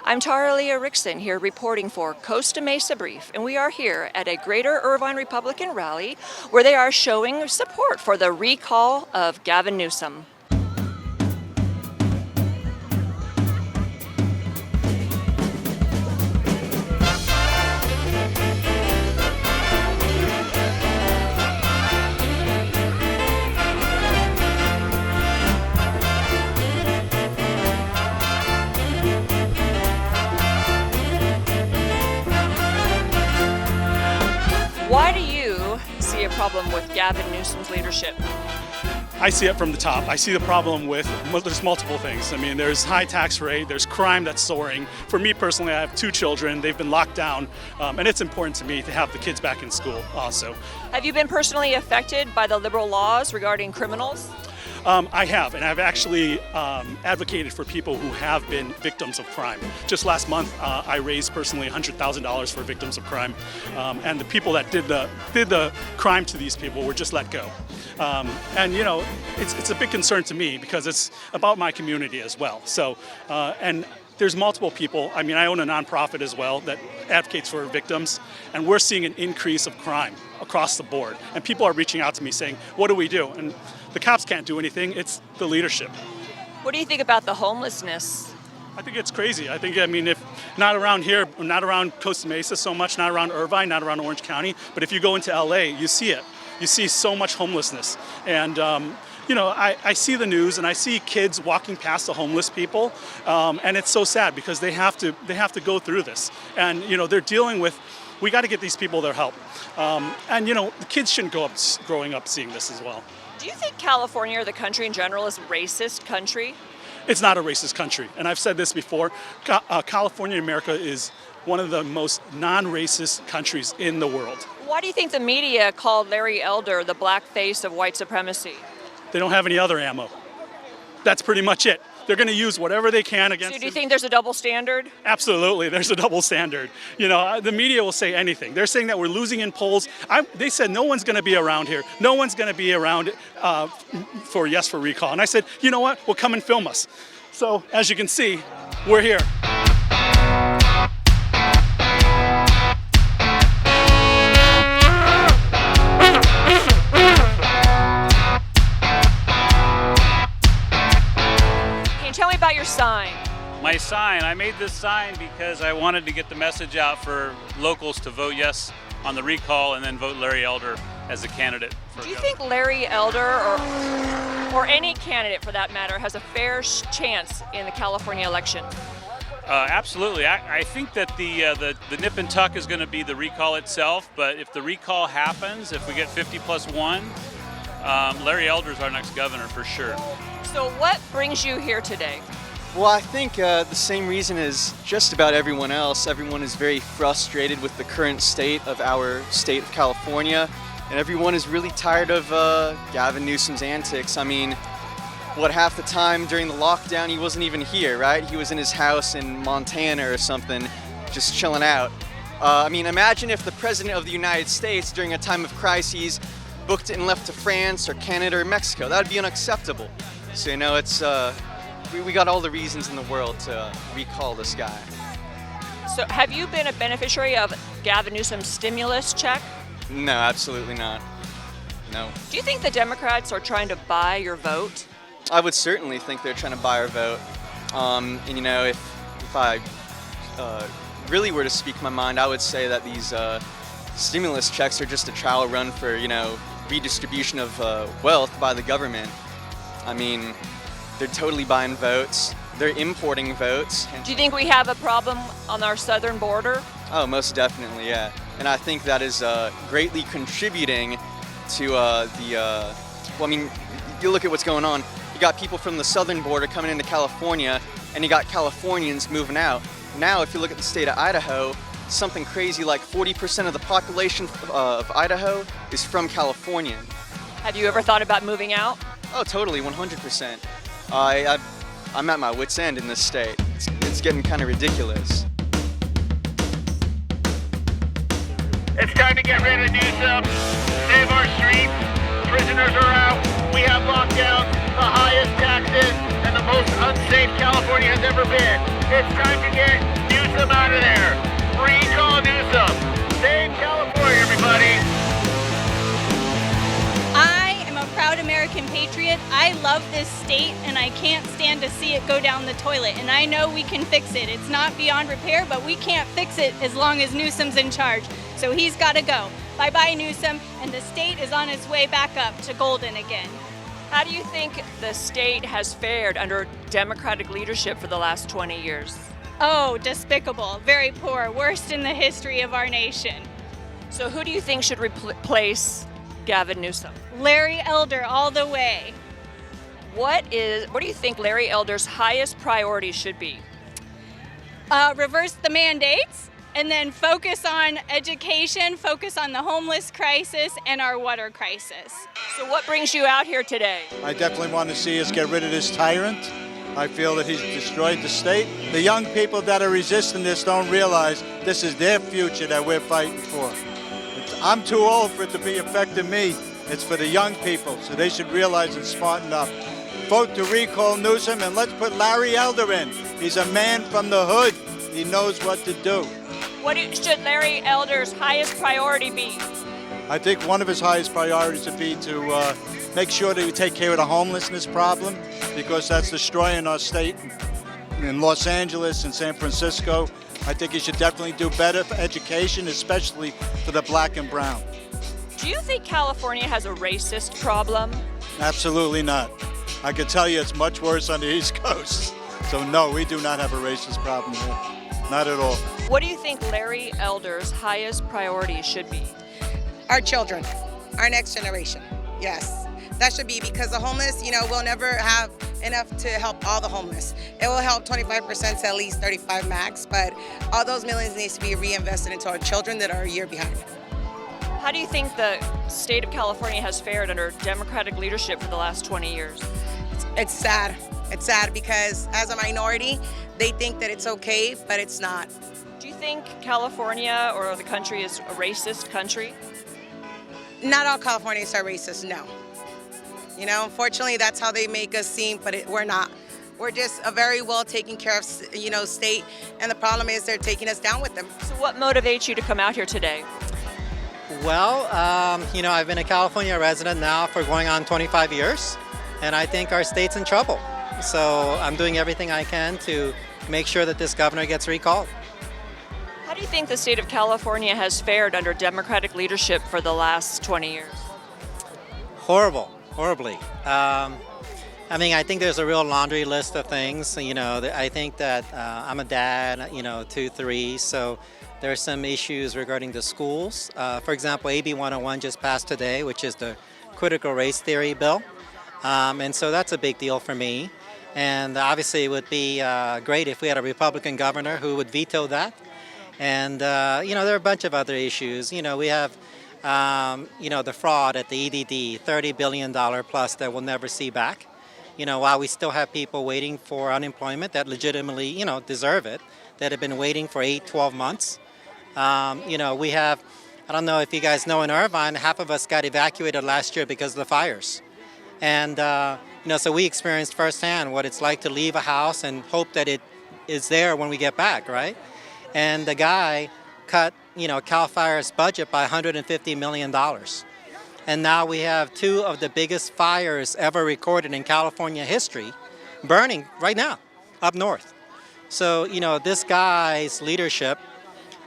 I'm Tara Lea Rickson here reporting for Costa Mesa Brief, and we are here at a Greater Irvine Republican rally where they are showing support for the recall of Gavin Newsom. Why do you see a problem with Gavin Newsom's leadership? I see it from the top. I see the problem with, there's multiple things. I mean, there's high tax rate, there's crime that's soaring. For me personally, I have 2 children, they've been locked down, and it's important to me to have the kids back in school also. Have you been personally affected by the liberal laws regarding criminals? I have, and I've actually advocated for people who have been victims of crime. Just last month, I raised personally $100,000 for victims of crime, and the people that did the crime to these people were just let go. And you know, it's a big concern to me because it's about my community as well. So, and there's multiple people. I mean, I own a nonprofit as well that advocates for victims, and we're seeing an increase of crime across the board. And people are reaching out to me saying, what do we do? And the cops can't do anything, it's the leadership. What do you think about the homelessness? I think it's crazy. I mean, if not around here, not around Costa Mesa so much, not around Irvine, not around Orange County, but if you go into LA, you see it. You see so much homelessness. And you know, I see the news and I see kids walking past the homeless people, and it's so sad because they have to go through this. And you know, they're dealing with, we got to get these people their help. And you know, the kids shouldn't growing up seeing this as well. Do you think California or the country in general is a racist country? It's not a racist country, and I've said this before. California and America is one of the most non-racist countries in the world. Why do you think the media called Larry Elder the black face of white supremacy? They don't have any other ammo. That's pretty much it. They're going to use whatever they can against So do you think there's a double standard? Absolutely, there's a double standard. You know, the media will say anything. They're saying that we're losing in polls. They said no one's going to be around here. No one's going to be around for Yes for Recall. And I said, you know what? Well, come and film us. So as you can see, we're here. Tell me about your sign. My sign, I made this sign because I wanted to get the message out for locals to vote yes on the recall and then vote Larry Elder as a candidate for Do you governor. think Larry Elder or any candidate for that matter has a fair chance in the California election? Absolutely. I think that the nip and tuck is going to be the recall itself, but if the recall happens, if we get 50+1, Larry Elder is our next governor for sure. So what brings you here today? Well, I think the same reason as just about everyone else. Everyone is very frustrated with the current state of our state of California, and everyone is really tired of Gavin Newsom's antics. I mean, what, half the time during the lockdown he wasn't even here, right? He was in his house in Montana or something, just chilling out. I mean, imagine if the President of the United States during a time of crises booked it and left to France or Canada or Mexico. That would be unacceptable. So, you know, it's we got all the reasons in the world to recall this guy. So have you been a beneficiary of Gavin Newsom's stimulus check? No, absolutely not. No. Do you think the Democrats are trying to buy your vote? I would certainly think they're trying to buy our vote. And, you know, if I really were to speak my mind, I would say that these stimulus checks are just a trial run for, you know, redistribution of wealth by the government. I mean, they're totally buying votes. They're importing votes. Do you think we have a problem on our southern border? Oh, most definitely, yeah. And I think that is greatly contributing to well, I mean, you look at what's going on. You got people from the southern border coming into California, and you got Californians moving out. Now, if you look at the state of Idaho, something crazy like 40% of the population of Idaho is from California. Have you ever thought about moving out? Oh, totally, 100%. I'm at my wit's end in this state. It's getting kind of ridiculous. It's time to get rid of Newsom. Save our streets. Prisoners are out. We have lockdowns, the highest taxes, and the most unsafe California has ever been. It's time to get Newsom out of there. Recall Newsom. Save California, everybody. I am a proud American patriot. I love this state and I can't stand to see it go down the toilet. And I know we can fix it. It's not beyond repair, but we can't fix it as long as Newsom's in charge. So he's got to go. Bye-bye, Newsom. And the state is on its way back up to golden again. How do you think the state has fared under Democratic leadership for the last 20 years? Oh, despicable, very poor, worst in the history of our nation. So who do you think should replace Gavin Newsom? Larry Elder all the way. What do you think Larry Elder's highest priority should be? Reverse the mandates and then focus on education, focus on the homeless crisis and our water crisis. So what brings you out here today? I definitely want to see us get rid of this tyrant. I feel that he's destroyed the state. The young people that are resisting this don't realize this is their future that we're fighting for. I'm too old for it to be affecting me. It's for the young people, so they should realize and smarten up. Vote to recall Newsom and let's put Larry Elder in. He's a man from the hood. He knows what to do. What should Larry Elder's highest priority be? I think one of his highest priorities would be to make sure that we take care of the homelessness problem, because that's destroying our state in Los Angeles and San Francisco. I think he should definitely do better for education, especially for the black and brown. Do you think California has a racist problem? Absolutely not. I can tell you it's much worse on the East Coast. So no, we do not have a racist problem here. Not at all. What do you think Larry Elder's highest priority should be? Our children, our next generation, yes. That should be, because the homeless, we'll never have enough to help all the homeless. It will help 25% to at least 35 max, but all those millions needs to be reinvested into our children that are a year behind. How do you think the state of California has fared under Democratic leadership for the last 20 years? It's sad. It's sad because as a minority, they think that it's okay, but it's not. Do you think California or the country is a racist country? Not all Californians are racist, no. Unfortunately, that's how they make us seem, but we're not. We're just a very well taken care of, state, and the problem is they're taking us down with them. So what motivates you to come out here today? Well, I've been a California resident now for going on 25 years, and I think our state's in trouble. So I'm doing everything I can to make sure that this governor gets recalled. How do you think the state of California has fared under Democratic leadership for the last 20 years? Horribly. I think there's a real laundry list of things. I think that I'm a dad, 2, 3, so there's some issues regarding the schools. For example, AB 101 just passed today, which is the critical race theory bill. And so that's a big deal for me. And obviously it would be great if we had a Republican governor who would veto that. And, there are a bunch of other issues. We have, the fraud at the EDD, $30 billion plus that we'll never see back. While we still have people waiting for unemployment that legitimately, deserve it, that have been waiting for 8, 12 months. We have, I don't know if you guys know, in Irvine, half of us got evacuated last year because of the fires. And, so we experienced firsthand what it's like to leave a house and hope that it is there when we get back, right? And the guy cut, CAL FIRE's budget by $150 million. And now we have 2 of the biggest fires ever recorded in California history burning right now up north. So, this guy's leadership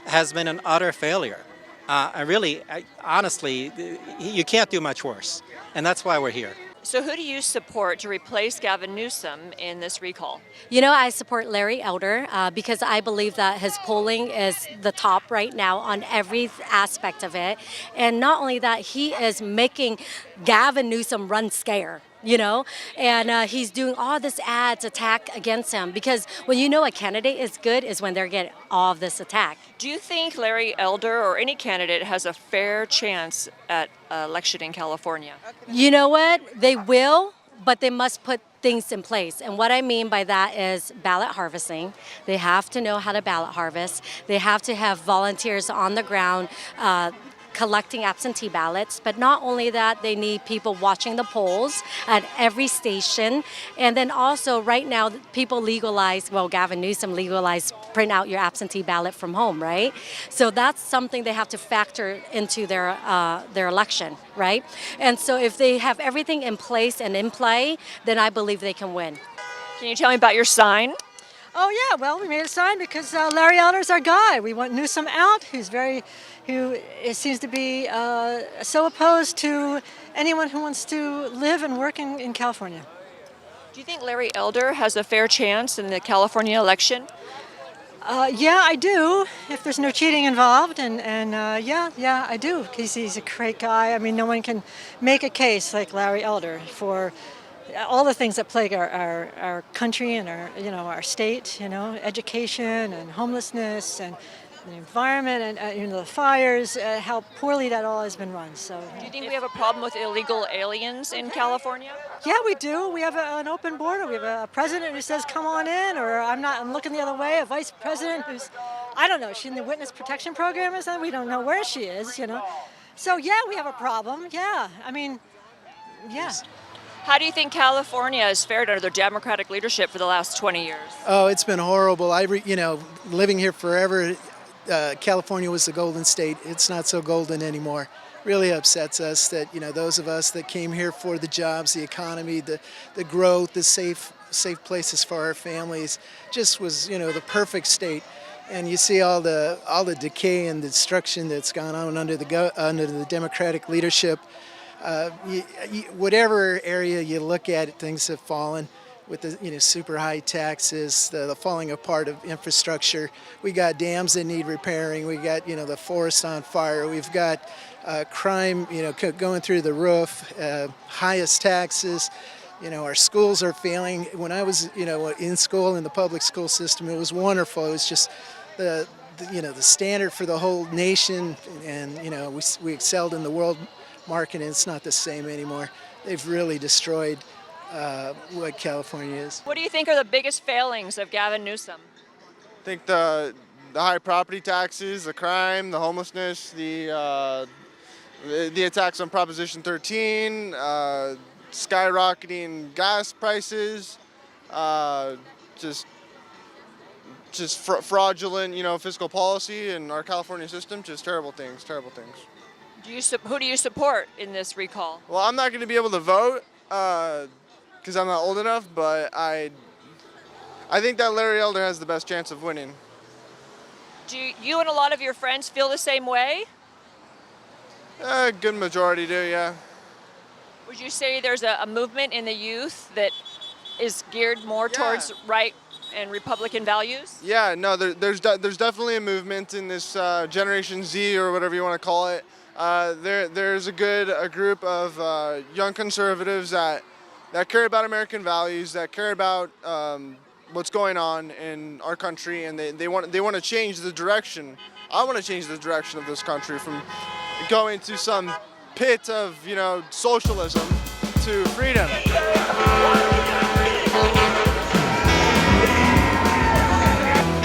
has been an utter failure. Honestly, you can't do much worse. And that's why we're here. So who do you support to replace Gavin Newsom in this recall? I support Larry Elder because I believe that his polling is the top right now on every aspect of it. And not only that, he is making Gavin Newsom run scare. And he's doing all this ads attack against him, because when a candidate is good is when they're getting all of this attack. Do you think Larry Elder or any candidate has a fair chance at election in California? You know what? They will, but they must put things in place. And what I mean by that is ballot harvesting. They have to know how to ballot harvest. They have to have volunteers on the ground collecting absentee ballots. But not only that, they need people watching the polls at every station. And then also right now, people legalize, well, Gavin Newsom legalized print out your absentee ballot from home, right? So that's something they have to factor into their election, right? And so if they have everything in place and in play, then I believe they can win. Can you tell me about your sign? Oh yeah, well we made a sign because Larry Elder's our guy. We want Newsom out. Who seems to be so opposed to anyone who wants to live and work in California. Do you think Larry Elder has a fair chance in the California election? Yeah, I do. If there's no cheating involved, and yeah, I do. Because he's a great guy. I mean, no one can make a case like Larry Elder for all the things that plague our country and our state. Education and homelessness and the environment and the fires. How poorly that all has been run. So. Do you think we have a problem with illegal aliens in California? Yeah, we do. We have an open border. We have a president who says, come on in, or I'm looking the other way. A vice president who's, I don't know, she's in the witness protection program or something. We don't know where she is, So yeah, we have a problem. Yeah, I mean, yeah. How do you think California has fared under their Democratic leadership for the last 20 years? Oh, it's been horrible. Living here forever, California was the golden state. It's not so golden anymore. Really upsets us that those of us that came here for the jobs, the economy, the growth, the safe places for our families, just was the perfect state. And you see all the decay and destruction that's gone on under the Democratic leadership. Whatever area you look at, things have fallen. With the super high taxes, the falling apart of infrastructure. We got dams that need repairing. We got the forest on fire. We've got crime going through the roof. Highest taxes. Our schools are failing. When I was in school in the public school system, it was wonderful. It was just the standard for the whole nation, and we excelled in the world market, and it's not the same anymore. They've really destroyed what California is. What do you think are the biggest failings of Gavin Newsom? I think the high property taxes, the crime, the homelessness, the attacks on Proposition 13, skyrocketing gas prices, just fraudulent, fiscal policy in our California system. Just terrible things. Who do you support in this recall? Well, I'm not going to be able to vote because I'm not old enough, but I think that Larry Elder has the best chance of winning. Do you and a lot of your friends feel the same way? A good majority do, yeah. Would you say there's a movement in the youth that is geared more towards right and Republican values? Yeah, no, there's definitely a movement in this Generation Z or whatever you want to call it. There's a group of young conservatives that care about American values, that care about what's going on in our country, and they want to change the direction. I want to change the direction of this country from going to some pit of socialism to freedom.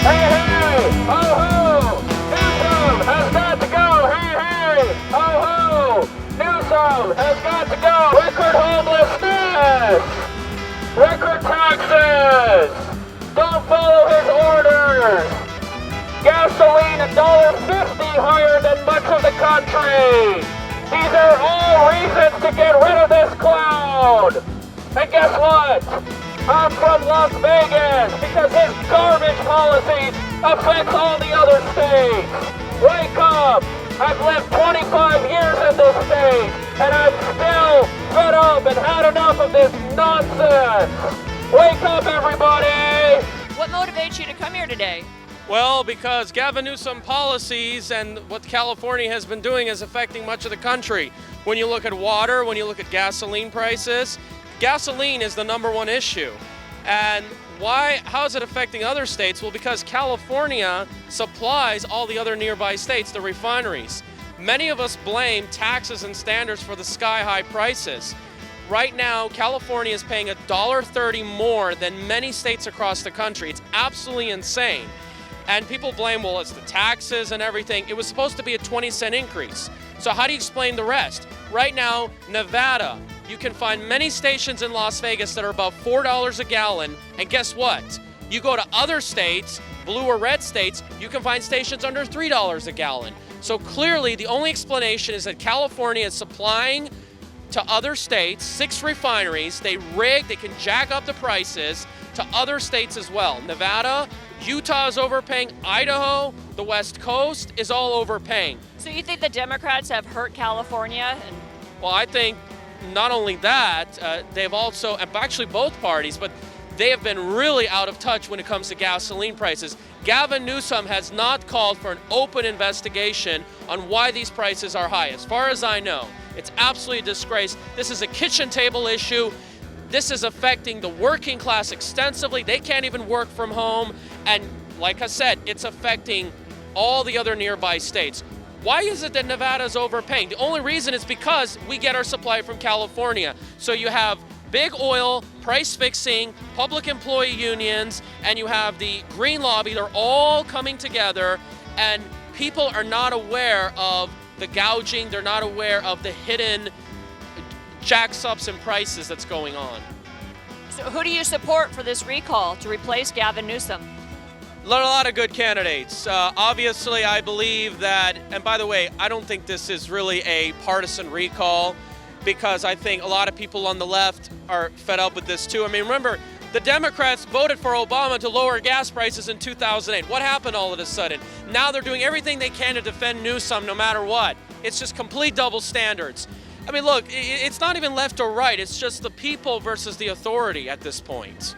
Hey, hey! Oh-ho! Newsom has got to go! Hey, hey! Oh-ho! Newsom has got to go! Record homelessness! Record taxes! Don't follow his orders! Gasoline $1.50 higher than much of the country! These are all reasons to get rid of this clown! And guess what? I'm from Las Vegas because his garbage policy affects all the other states. Wake up! I've lived 25 years in this state, and I'm still fed up and had enough of this nonsense. Wake up, everybody! What motivates you to come here today? Well, because Gavin Newsom policies and what California has been doing is affecting much of the country. When you look at water, when you look at gasoline prices, gasoline is the #1 issue. And how is it affecting other states? Well, because California supplies all the other nearby states, the refineries. Many of us blame taxes and standards for the sky-high prices. Right now, California is paying $1.30 more than many states across the country. It's absolutely insane. And people blame, well, it's the taxes and everything. It was supposed to be a 20-cent increase. So how do you explain the rest? Right now, Nevada, you can find many stations in Las Vegas that are above $4 a gallon. And guess what? You go to other states, blue or red states, you can find stations under $3 a gallon. So clearly, the only explanation is that California is supplying to other states, 6 refineries. They rig, they can jack up the prices to other states as well. Nevada, Utah is overpaying, Idaho, the West Coast is all overpaying. So you think the Democrats have hurt California? Well, I think not only that, they've also, and actually both parties, but they have been really out of touch when it comes to gasoline prices. Gavin Newsom has not called for an open investigation on why these prices are high. As far as I know, it's absolutely a disgrace. This is a kitchen table issue. This is affecting the working class extensively. They can't even work from home. And like I said, it's affecting all the other nearby states. Why is it that Nevada's overpaying? The only reason is because we get our supply from California. So you have big oil, price fixing, public employee unions, and you have the green lobby. They're all coming together, and people are not aware of the gouging. They're not aware of the hidden jacks-ups in prices that's going on. So who do you support for this recall to replace Gavin Newsom? A lot of good candidates. Obviously, I believe that, and by the way, I don't think this is really a partisan recall, because I think a lot of people on the left are fed up with this too. I mean, remember, the Democrats voted for Obama to lower gas prices in 2008. What happened all of a sudden? Now they're doing everything they can to defend Newsom no matter what. It's just complete double standards. I mean, look, it's not even left or right. It's just the people versus the authority at this point.